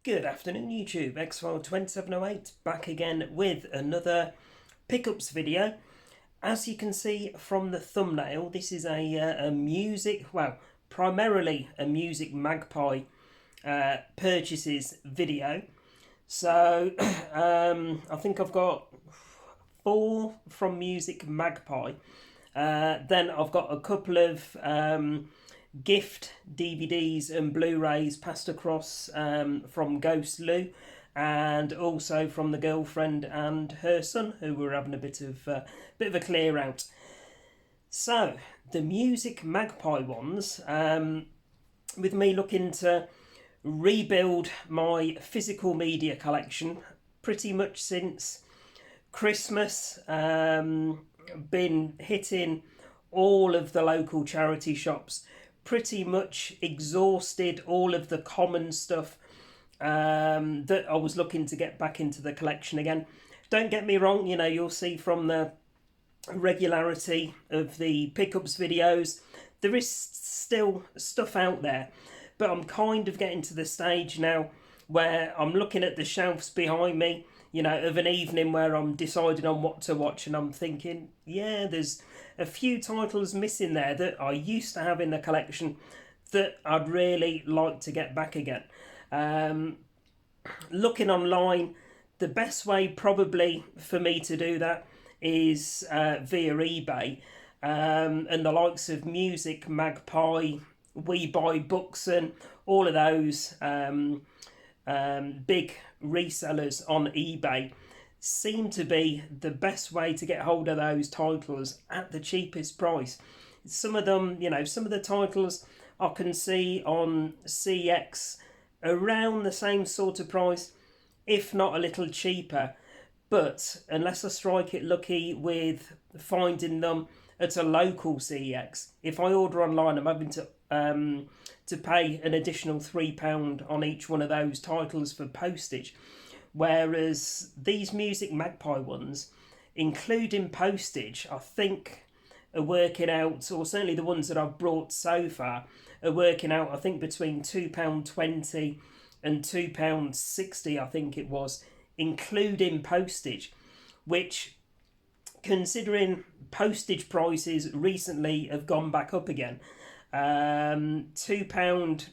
Good afternoon YouTube, X-File2708 back again with another pickups video. As you can see from the thumbnail, this is a music, well, primarily a music Magpie purchases video. So I think I've got 4 from music Magpie. Then I've got a couple of gift DVDs and Blu-rays passed across from Ghost Lou, and also from the girlfriend and her son, who were having a bit of a clear out. So the music Magpie ones, with me looking to rebuild my physical media collection pretty much since Christmas. Been hitting all of the local charity shops, pretty much exhausted all of the common stuff that I was looking to get back into the collection again. Don't get me wrong, you know, you'll see from the regularity of the pickups videos, there is still stuff out there, but I'm kind of getting to the stage now where I'm looking at the shelves behind me, you know, of an evening where I'm deciding on what to watch, and I'm thinking, yeah, there's a few titles missing there that I used to have in the collection that I'd really like to get back again. Looking online, the best way probably for me to do that is via eBay, and the likes of Music Magpie, We Buy Books, and all of those big resellers on eBay seem to be the best way to get hold of those titles at the cheapest price. Some of them, you know, some of the titles I can see on CX around the same sort of price, if not a little cheaper. But unless I strike it lucky with finding them at a local CX, if I order online, I'm having to pay an additional £3 on each one of those titles for postage. Whereas these Music Magpie ones, including postage, I think are working out, or certainly the ones that I've brought so far, are working out, I think, between £2.20 and £2.60, I think it was, including postage, which, considering postage prices recently have gone back up again, £2.20,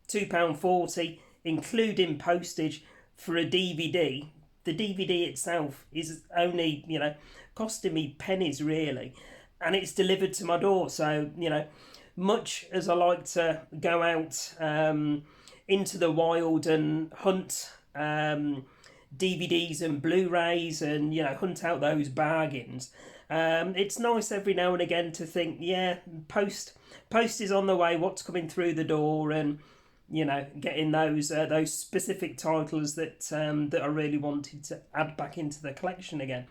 £2.40, including postage for a DVD. The DVD itself is only, you know, costing me pennies really, and it's delivered to my door. So, you know, much as I like to go out into the wild and hunt DVDs and Blu-rays and, you know, hunt out those bargains, it's nice every now and again to think, yeah, post is on the way, what's coming through the door, and, you know, getting those specific titles that I really wanted to add back into the collection again.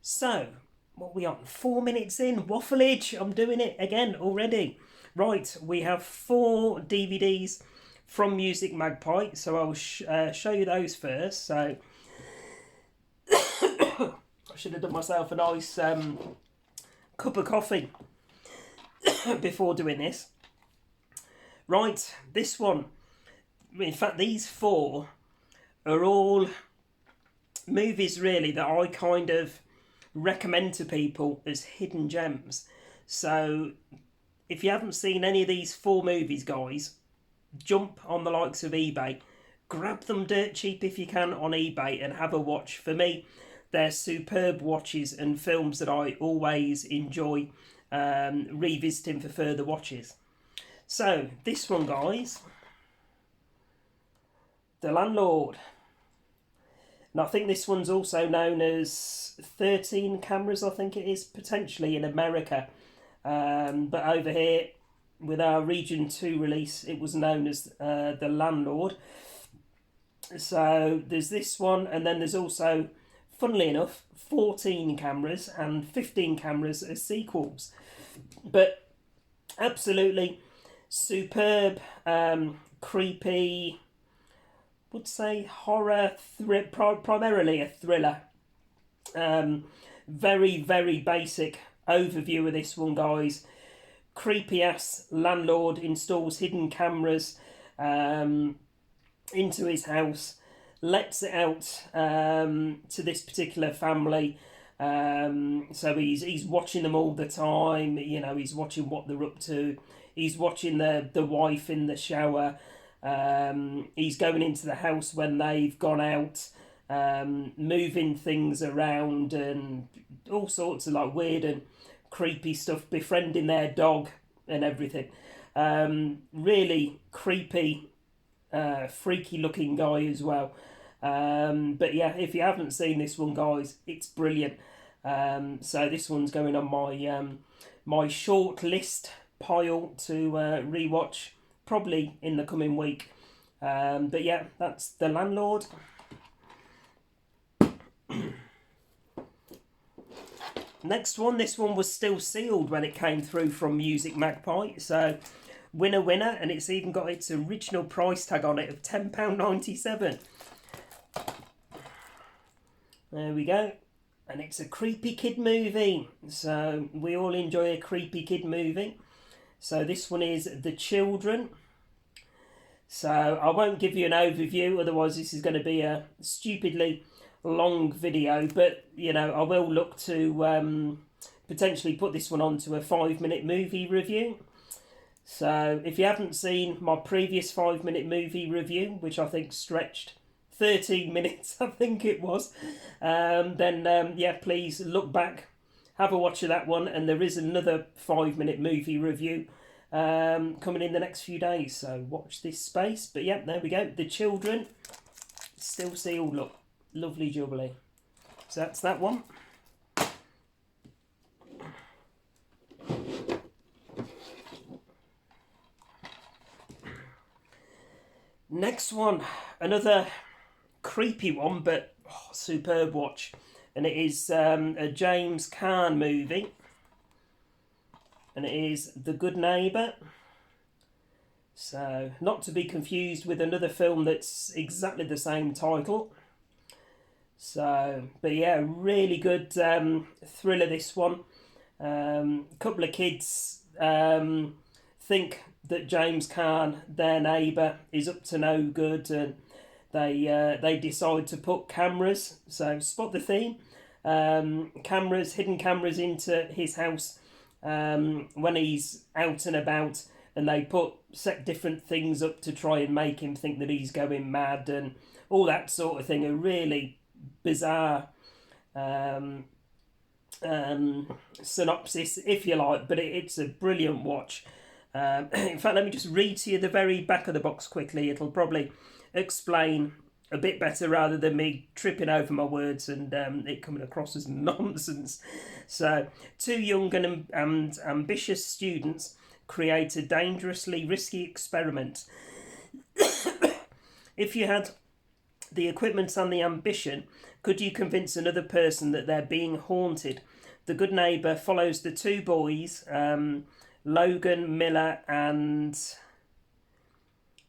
So, what are we on? 4 minutes in, waffleage. I'm doing it again already. Right, we have 4 DVDs from Music Magpie, so I'll show you those first. So, I should have done myself a nice cup of coffee before doing this. Right, this one, in fact these 4 are all movies really that I kind of recommend to people as hidden gems. So if you haven't seen any of these 4 movies, guys, jump on the likes of eBay, grab them dirt cheap if you can on eBay and have a watch. For me, they're superb watches and films that I always enjoy revisiting for further watches. So, this one, guys, The Landlord. And I think this one's also known as 13 Cameras, I think it is, potentially in America. But over here, with our Region 2 release, it was known as The Landlord. So, there's this one, and then there's also, funnily enough, 14 Cameras and 15 Cameras as sequels. But absolutely superb, creepy, would say horror, primarily a thriller. Very, very basic overview of this one, guys. Creepy ass landlord installs hidden cameras into his house, lets it out to this particular family. So he's watching them all the time. You know, he's watching what they're up to. He's watching the wife in the shower. He's going into the house when they've gone out, moving things around and all sorts of like weird and creepy stuff, befriending their dog and everything. Really creepy, freaky looking guy as well. But yeah, if you haven't seen this one, guys, it's brilliant. So this one's going on my my short list pile to rewatch probably in the coming week. But yeah, that's The Landlord. Next one, this one was still sealed when it came through from Music Magpie, so winner, and it's even got its original price tag on it of £10.97. There we go. And it's a creepy kid movie, so we all enjoy a creepy kid movie. So this one is The Children. So I won't give you an overview, otherwise this is going to be a stupidly long video, but you know, I will look to potentially put this one onto a 5-minute movie review. So if you haven't seen my previous 5-minute movie review, which I think stretched 13 minutes, I think it was, then yeah, please look back, have a watch of that one, and there is another 5-minute movie review coming in the next few days, so watch this space. But yeah, there we go, The Children, still sealed, look, lovely jubbly. So that's that one. Next one, another creepy one, but superb watch, and it is a James Caan movie, and it is The Good Neighbour. So not to be confused with another film that's exactly the same title. So, but yeah, really good thriller, this one. Couple of kids think that James Caan, their neighbour, is up to no good, and they decide to put cameras. So spot the theme. Cameras, hidden cameras into his house when he's out and about, and they set different things up to try and make him think that he's going mad and all that sort of thing. A really bizarre synopsis, if you like, but it's a brilliant watch. In fact, let me just read to you the very back of the box quickly. It'll probably explain a bit better rather than me tripping over my words and it coming across as nonsense. So, two young and ambitious students create a dangerously risky experiment. If you had the equipment and the ambition, could you convince another person that they're being haunted? The Good Neighbour follows the two boys, Logan Miller and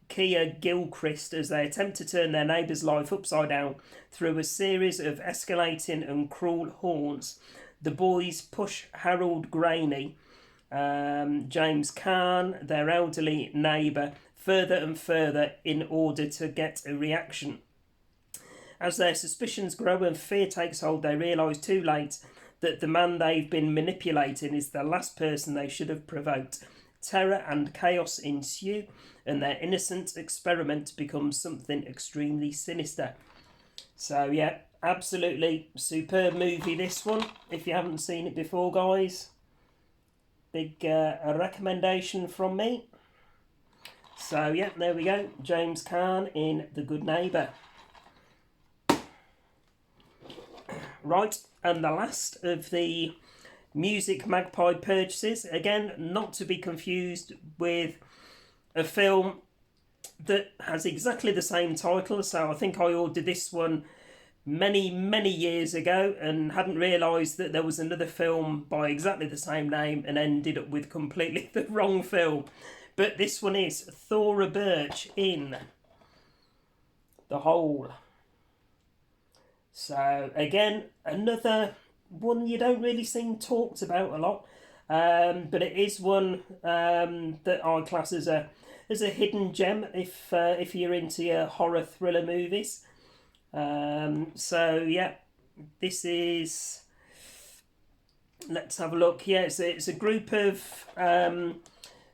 Kia Gilchrist, as they attempt to turn their neighbour's life upside down through a series of escalating and cruel haunts. The boys push Harold Graney, James Caan, their elderly neighbour, further and further in order to get a reaction. As their suspicions grow and fear takes hold, they realise too late that the man they've been manipulating is the last person they should have provoked. Terror and chaos ensue, and their innocent experiment becomes something extremely sinister. So yeah, absolutely superb movie, this one. If you haven't seen it before, guys, big a recommendation from me. So yeah, there we go, James Caan in The Good Neighbour. Right, and the last of the Music Magpie purchases, again, not to be confused with a film that has exactly the same title. So I think I ordered this one many years ago and hadn't realised that there was another film by exactly the same name and ended up with completely the wrong film. But this one is Thora Birch in The Hole. So again, another one you don't really see talked about a lot, but it is one that I class as a as a hidden gem if you're into your horror thriller movies. So yeah, this is. Let's have a look. Yeah, it's a group of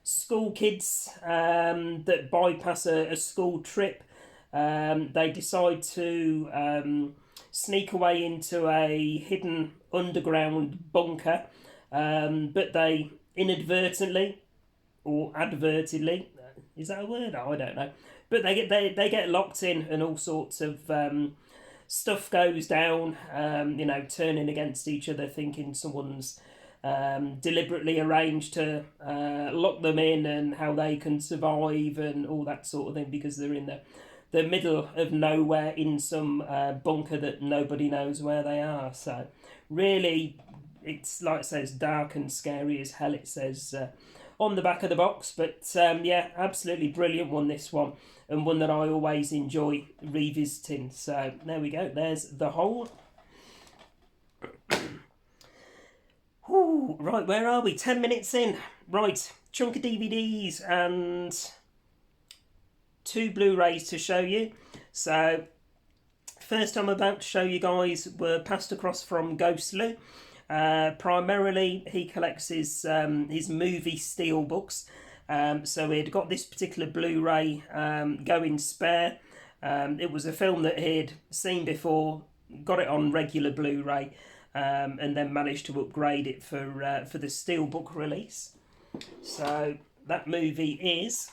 school kids that bypass a school trip. They decide to sneak away into a hidden underground bunker, but they inadvertently or advertedly, is that a word? Oh, I don't know. But they get locked in, and all sorts of stuff goes down. Turning against each other, thinking someone's deliberately arranged to lock them in, and how they can survive and all that sort of thing, because they're in the middle of nowhere in some bunker that nobody knows where they are. So really, it's like it says, dark and scary as hell, it says on the back of the box. But yeah, absolutely brilliant one, this one, and one that I always enjoy revisiting. So there we go, there's The Hole. Ooh, right, where are we? 10 minutes in. Right, chunk of DVDs and 2 Blu-rays to show you. So first I'm about to show you guys were passed across from Ghost Lou. Primarily he collects his movie steelbooks. So he'd got this particular Blu-ray going spare. It was a film that he'd seen before, got it on regular Blu-ray, and then managed to upgrade it for the steelbook release. So that movie is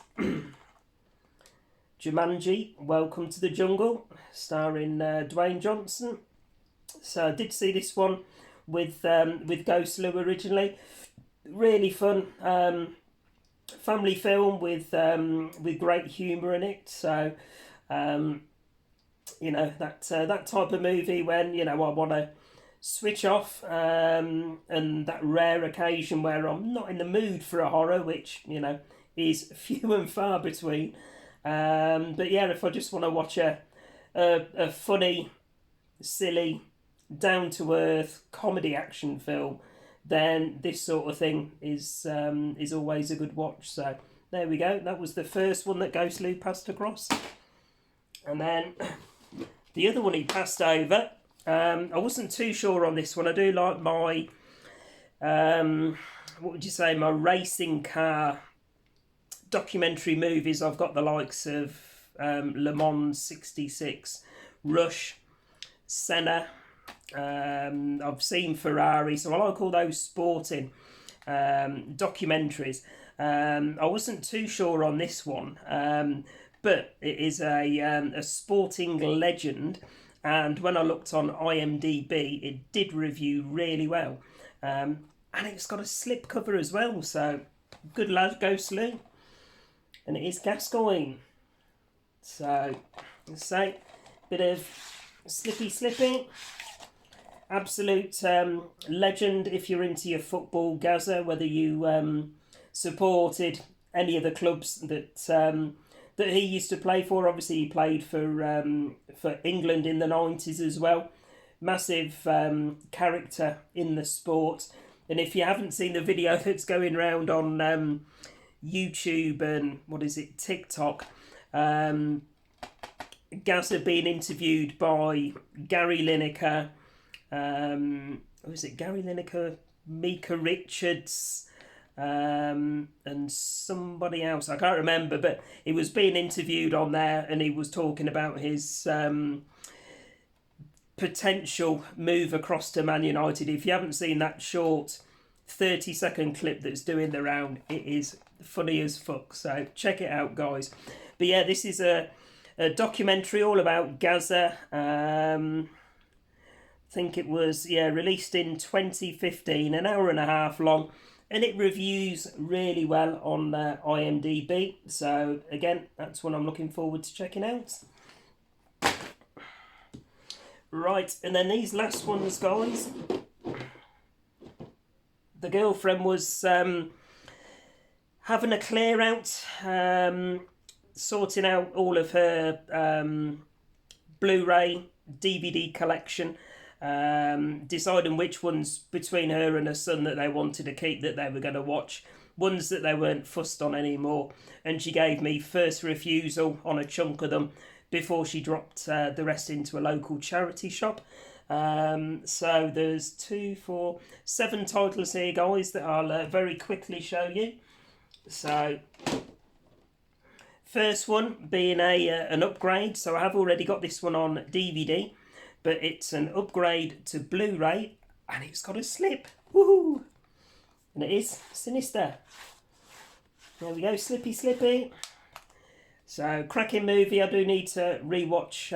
Jumanji, Welcome to the Jungle, starring Dwayne Johnson. So I did see this one with Ghost Lou originally. Really fun family film with great humour in it. So that type of movie when I want to switch off, and that rare occasion where I'm not in the mood for a horror, which is few and far between. But yeah, if I just want to watch a funny, silly, down-to-earth comedy action film, then this sort of thing is always a good watch. So there we go. That was the first one that Ghost Lou passed across. And then the other one he passed over, I wasn't too sure on this one. I do like my, what would you say, my racing car documentary movies. I've got the likes of Le Mans 66, Rush, Senna. I've seen Ferrari, so I like all those sporting documentaries. I wasn't too sure on this one, but it is a sporting legend, and when I looked on IMDb, it did review really well, and it's got a slipcover as well. So good lad, Ghost Lou. And it is Gascoigne. So, let's say, bit of slippy. Absolute legend if you're into your football, Gazza, whether you supported any of the clubs that he used to play for. Obviously, he played for England in the 90s as well. Massive character in the sport. And if you haven't seen the video that's going around on YouTube and TikTok, Gazza being interviewed by Gary Lineker, Gary Lineker, Mika Richards, and somebody else, I can't remember, but he was being interviewed on there, and he was talking about his potential move across to Man United. If you haven't seen that short 30-second clip that's doing the round, it is funny as fuck, so check it out, guys. But yeah, this is a documentary all about Gazza. I think it was released in 2015, an hour and a half long, and it reviews really well on IMDb. So again, that's what I'm looking forward to checking out. Right, and then these last ones, guys. The girlfriend was having a clear out, sorting out all of her Blu-ray DVD collection, deciding which ones between her and her son that they wanted to keep, that they were going to watch. ones that they weren't fussed on anymore, and she gave me first refusal on a chunk of them before she dropped the rest into a local charity shop. So there's 7 titles here, guys, that I'll very quickly show you. So first one being an upgrade. So I have already got this one on DVD, but it's an upgrade to Blu-ray, and it's got a slip. Woohoo! And it is Sinister. There we go, Slippy Slippy. So cracking movie. I do need to rewatch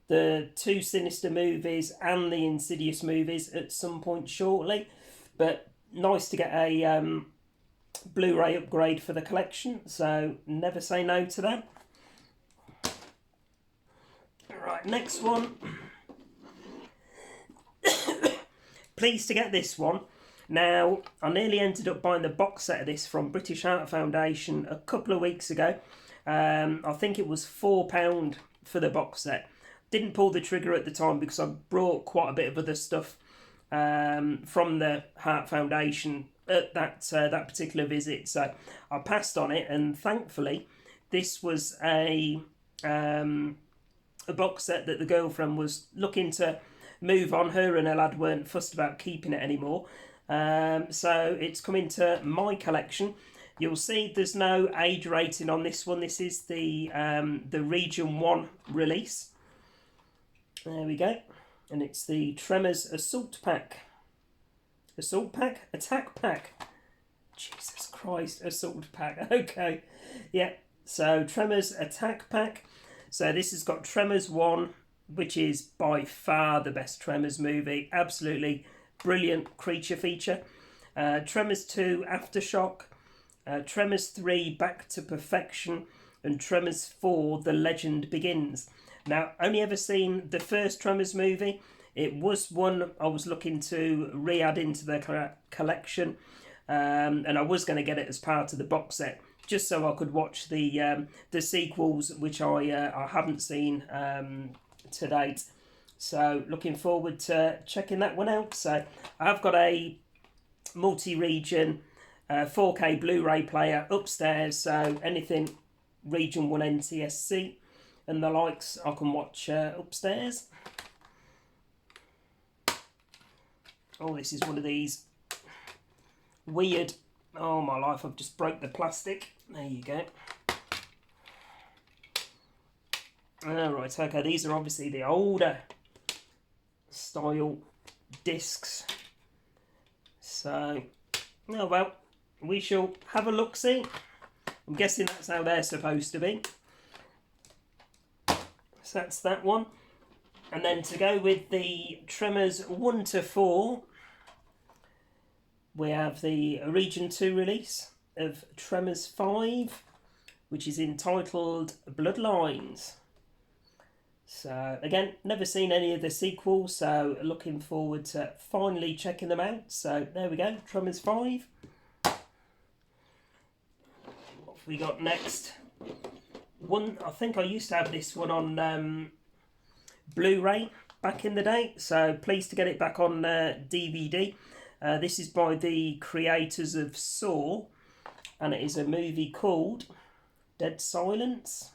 the 2 Sinister movies and the Insidious movies at some point shortly, but nice to get a Blu-ray upgrade for the collection, so never say no to that. Right, next one. Pleased to get this one. Now, I nearly ended up buying the box set of this from British Heart Foundation a couple of weeks ago. I think it was £4 for the box set. Didn't pull the trigger at the time because I brought quite a bit of other stuff from the Heart Foundation at that particular visit, so I passed on it, and thankfully this was a box set that the girlfriend was looking to move on. Her and her lad weren't fussed about keeping it anymore, so it's come into my collection. You'll see there's no age rating on this one. This is the Region 1 release. There we go, and it's the Tremors Assault Pack. Assault Pack? Attack Pack. Jesus Christ, Assault Pack. Okay. Yeah, so Tremors Attack Pack. So this has got Tremors 1, which is by far the best Tremors movie. Absolutely brilliant creature feature. Tremors 2, Aftershock. Tremors 3, Back to Perfection. And Tremors 4, The Legend Begins. Now, only ever seen the first Tremors movie. It was one I was looking to re-add into the collection, and I was going to get it as part of the box set, just so I could watch the sequels, which I haven't seen to date. So looking forward to checking that one out. So I've got a multi-region 4K Blu-ray player upstairs, so anything Region 1 NTSC and the likes I can watch upstairs. Oh, this is one of these weird... Oh, my life, I've just broke the plastic. There you go. Right, okay, these are obviously the older style discs. So, oh well, we shall have a look-see. I'm guessing that's how they're supposed to be. So that's that one. And then to go with the Tremors 1 to 4, we have the Region 2 release of Tremors 5, which is entitled Bloodlines. So again, never seen any of the sequels, so looking forward to finally checking them out. So there we go, Tremors 5. What have we got next? One, I think I used to have this one on Blu-ray back in the day, so pleased to get it back on DVD. This is by the creators of Saw, and it is a movie called Dead Silence.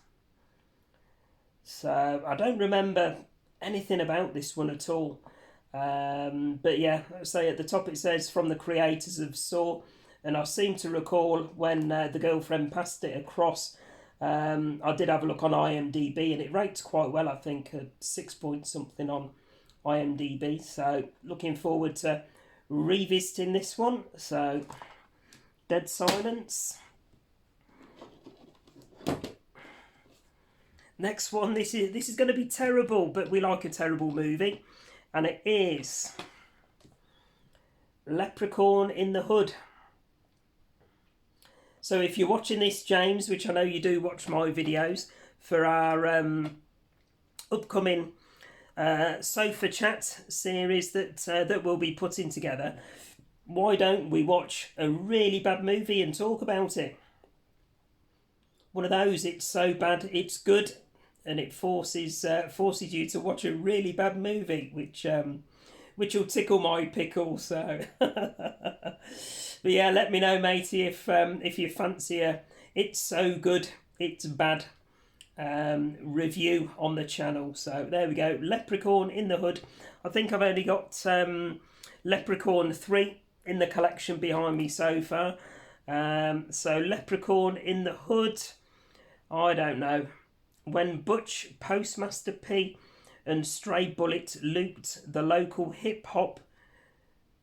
So I don't remember anything about this one at all, but yeah, say at the top it says from the creators of Saw, and I seem to recall when the girlfriend passed it across, I did have a look on IMDb, and it rates quite well, I think, at 6 point something on IMDb. So looking forward to revisiting this one. So Dead Silence. Next one, this is going to be terrible, but we like a terrible movie, and it is Leprechaun in the Hood. So if you're watching this, James, which I know you do watch my videos, for our upcoming sofa chat series that we'll be putting together, why don't we watch a really bad movie and talk about it? One of those, it's so bad it's good, and it forces you to watch a really bad movie, which which will tickle my pickle. So, but yeah, let me know, matey, if you fancy a It's So Good, It's Bad review on the channel. So there we go, Leprechaun in the Hood. I think I've only got Leprechaun 3 in the collection behind me so far. So Leprechaun in the Hood, I don't know. When Butch, Postmaster P and Stray Bullet looped the local hip-hop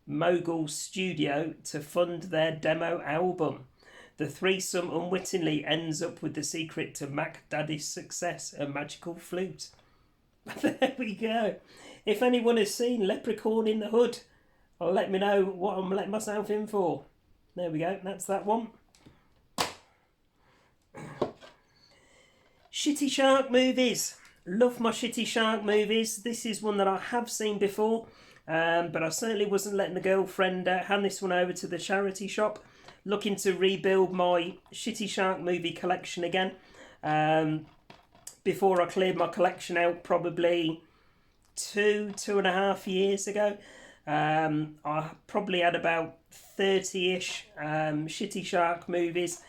mogul studio to fund their demo album, the threesome unwittingly ends up with the secret to Mac Daddy's success, a magical flute. There we go. If anyone has seen Leprechaun in the Hood, let me know what I'm letting myself in for. There we go, that's that one. Shitty shark movies. Love my shitty shark movies. This is one that I have seen before, but I certainly wasn't letting the girlfriend hand this one over to the charity shop. Looking to rebuild my shitty shark movie collection again. Before I cleared my collection out probably 2.5 years ago. I probably had about 30-ish shitty shark movies.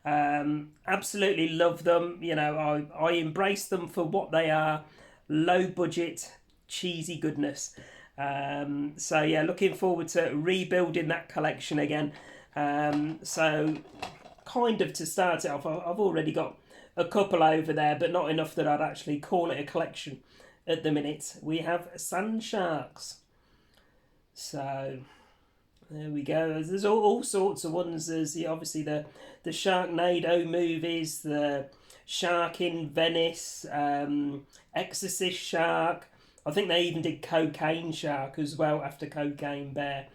Absolutely love them. You know, I embrace them for what they are. Low budget, cheesy goodness. So yeah, looking forward to rebuilding that collection again. So kind of to start it off, I've already got a couple over there, but not enough that I'd actually call it a collection at the minute. We have Sand Sharks. So there we go. There's all sorts of ones. There's obviously the Sharknado movies, the Shark in Venice, Exorcist Shark. I think they even did Cocaine Shark as well after Cocaine Bear.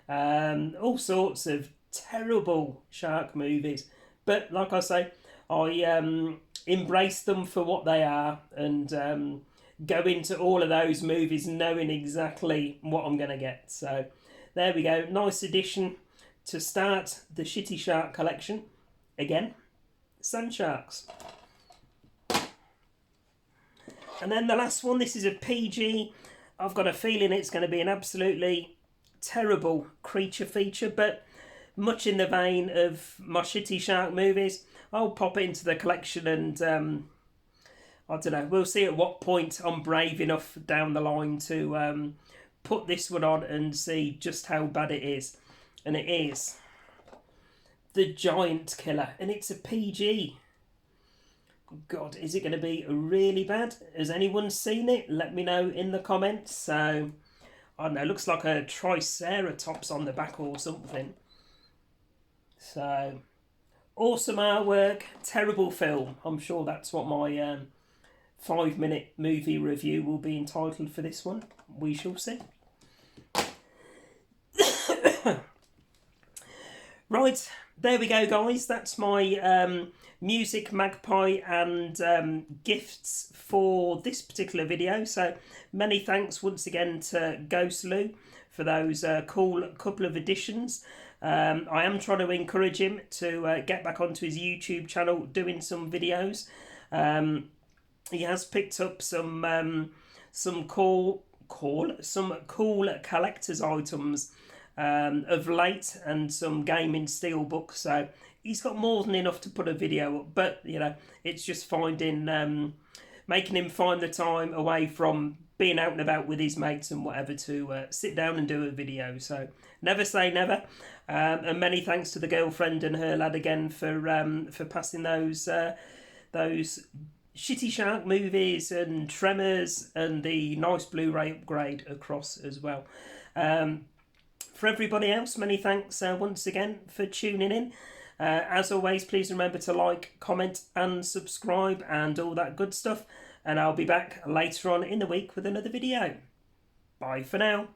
All sorts of terrible shark movies, but like I say, I embrace them for what they are, and go into all of those movies knowing exactly what I'm going to get. So there we go, nice addition to start the shitty shark collection again. Sand Sharks. And then the last one, this is a PG. I've got a feeling it's going to be an absolutely terrible creature feature, but much in the vein of my shitty shark movies, I'll pop it into the collection, and I don't know, we'll see at what point I'm brave enough down the line to put this one on and see just how bad it is. And it is The Giant Killer, and it's a PG. God, is it going to be really bad? Has anyone seen it? Let me know in the comments. So, I don't know, it looks like a Triceratops on the back or something. So, awesome artwork, terrible film. I'm sure that's what my 5-minute movie review will be entitled for this one. We shall see. Right, there we go, guys. That's my music, Magpie, and gifts for this particular video. So many thanks once again to Ghostloo for those cool couple of additions. I am trying to encourage him to get back onto his YouTube channel doing some videos. He has picked up some cool collector's items of late, and some gaming steelbooks. So he's got more than enough to put a video up, but you know, it's just finding making him find the time away from being out and about with his mates and whatever to sit down and do a video. So never say never. And many thanks to the girlfriend and her lad again for passing those shitty shark movies and Tremors and the nice Blu-ray upgrade across as well. For everybody else, many thanks once again for tuning in. As always, please remember to like, comment and subscribe and all that good stuff. And I'll be back later on in the week with another video. Bye for now.